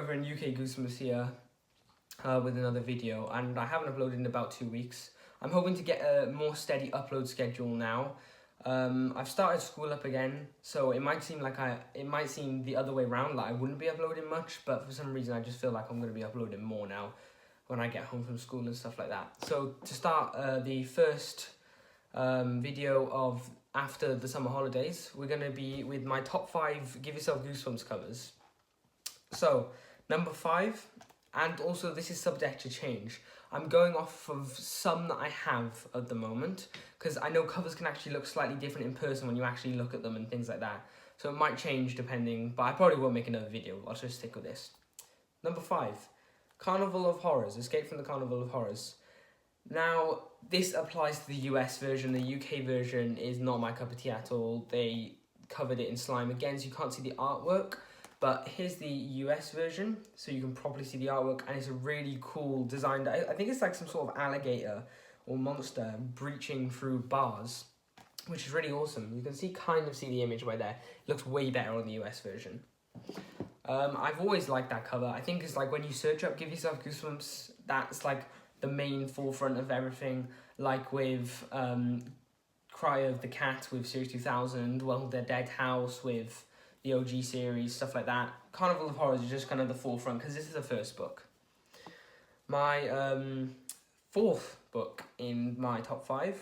over in UK Goosebumps here with another video, and I haven't uploaded in about 2 weeks. I'm hoping to get a more steady upload schedule now. I've started school up again, so it might seem the other way around, like I wouldn't be uploading much, but for some reason I just feel like I'm going to be uploading more now when I get home from school and stuff like that. So to start the first video of after the summer holidays, we're going to be with my top 5 Give Yourself Goosebumps covers. So, number 5, and also this is subject to change. I'm going off of some that I have at the moment, because I know covers can actually look slightly different in person when you actually look at them and things like that. So it might change depending, but I probably won't make another video. I'll just stick with this. Number 5, Carnival of Horrors, Escape from the Carnival of Horrors. Now, this applies to the US version. The UK version is not my cup of tea at all. They covered it in slime again, so you can't see the artwork. But here's the US version, so you can properly see the artwork, and it's a really cool design. I think it's like some sort of alligator or monster breaching through bars, which is really awesome. You can kind of see the image right there. It looks way better on the US version. I've always liked that cover. I think it's like when you search up Give Yourself Goosebumps, that's like the main forefront of everything. Like with Cry of the Cat with Series 2000, Well, the Dead House with the OG series, stuff like that. Carnival of Horrors is just kind of the forefront because this is the first book. My 4th book in my top 5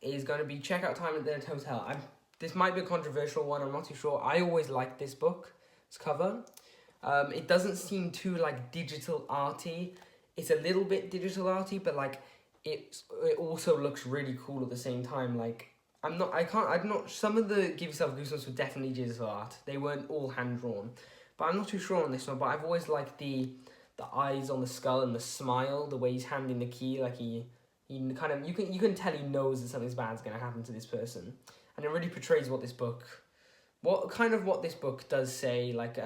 is going to be Checkout Time at the Hotel. This might be a controversial one, I'm not too sure. I always liked this book, its cover. It doesn't seem too like digital arty. It's a little bit digital arty, but like it also looks really cool at the same time. Like some of the Give Yourself Goosebumps were definitely digital art. They weren't all hand-drawn. But I'm not too sure on this one, but I've always liked the eyes on the skull and the smile, the way he's handing the key, like he kind of, you can tell he knows that something bad's going to happen to this person. And it really portrays what this book does say, like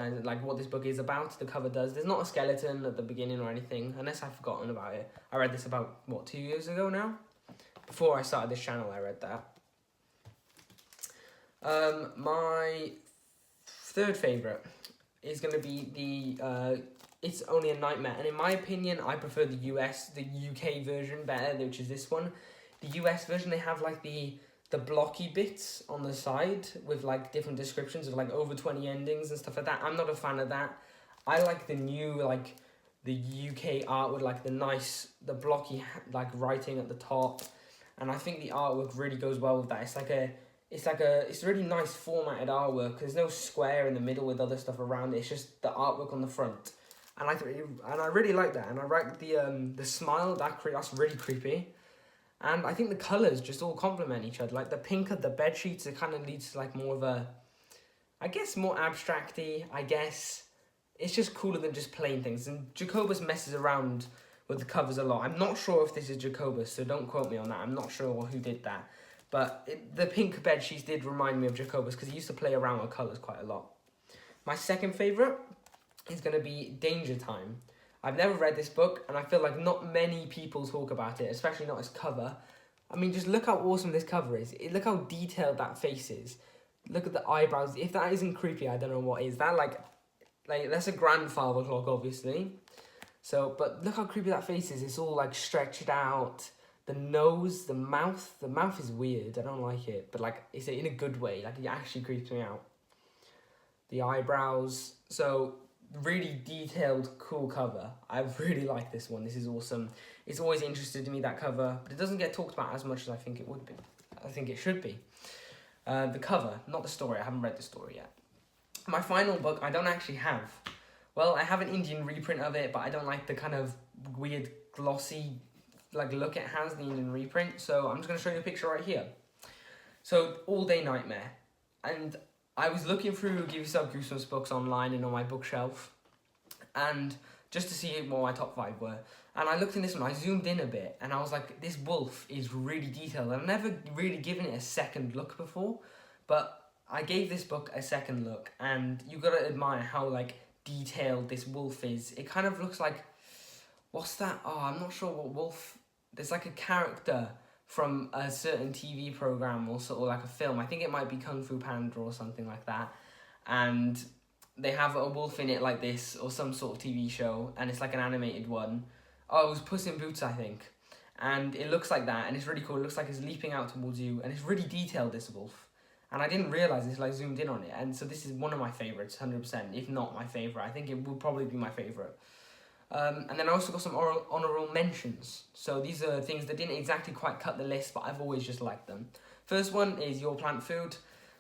what this book is about, the cover does. There's not a skeleton at the beginning or anything, unless I've forgotten about it. I read this about, 2 years ago now? Before I started this channel, I read that. My 3rd favourite is going to be the It's Only a Nightmare, and in my opinion, I prefer the UK version better, which is this one. The US version, they have like the blocky bits on the side with like different descriptions of like over 20 endings and stuff like that. I'm not a fan of that. I like the new, like the UK art with like the blocky like writing at the top, and I think the artwork really goes well with that. It's a really nice formatted artwork. There's no square in the middle with other stuff around it. It's just the artwork on the front, and I really like that. And I like the smile. That's really creepy, and I think the colors just all complement each other. Like the pink of the bed sheets, it kind of leads to like more of a, I guess, more abstract-y. I guess it's just cooler than just plain things. And Jacobus messes around with the covers a lot. I'm not sure if this is Jacobus, so don't quote me on that. I'm not sure who did that. But the pink bed sheets did remind me of Jacobus because he used to play around with colours quite a lot. My 2nd favourite is going to be Danger Time. I've never read this book, and I feel like not many people talk about it, especially not its cover. I mean, just look how awesome this cover is. Look how detailed that face is. Look at the eyebrows. If that isn't creepy, I don't know what is. That like that's a grandfather clock, obviously. So, but look how creepy that face is. It's all like stretched out. The nose, the mouth is weird. I don't like it, but like it's in a good way. Like it actually creeps me out. The eyebrows. So really detailed, cool cover. I really like this one. This is awesome. It's always interested me, that cover, but it doesn't get talked about as much as I think it would be. I think it should be. The cover, not the story. I haven't read the story yet. My final book, I don't actually have. Well, I have an Indian reprint of it, but I don't like the kind of weird glossy like look it has, the Indian reprint. So I'm just going to show you a picture right here. So All Day Nightmare. And I was looking through Give Yourself Goosebumps books online and on my bookshelf, and just to see what my top 5 were. And I looked in this one, I zoomed in a bit, and I was like, this wolf is really detailed. I've never really given it a second look before, but I gave this book a second look, and you got to admire how like detailed this wolf is. It kind of looks like, what's that? Oh, I'm not sure what wolf. There's like a character from a certain TV program or sort of like a film. I think it might be Kung Fu Panda or something like that. And they have a wolf in it like this, or some sort of TV show, and it's like an animated one. Oh, it was Puss in Boots, I think. And it looks like that, and it's really cool. It looks like it's leaping out towards you, and it's really detailed, this wolf. And I didn't realise this, like, zoomed in on it. And so this is one of my favourites, 100%, if not my favourite. I think it will probably be my favourite. And then I also got some honourable mentions. So these are things that didn't exactly quite cut the list, but I've always just liked them. First one is Your Plant Food.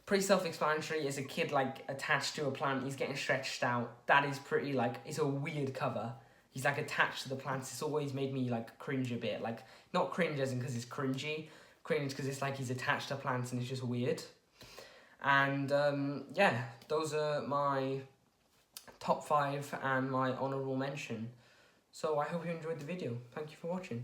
Pretty self-explanatory. It's a kid, like, attached to a plant. He's getting stretched out. That is pretty, like, it's a weird cover. He's, like, attached to the plants. It's always made me, like, cringe a bit. Like, not cringe as in because it's cringy. Cringe because it's, like, he's attached to plants and it's just weird. And, yeah, those are my top 5 and my honourable mention. So I hope you enjoyed the video. Thank you for watching.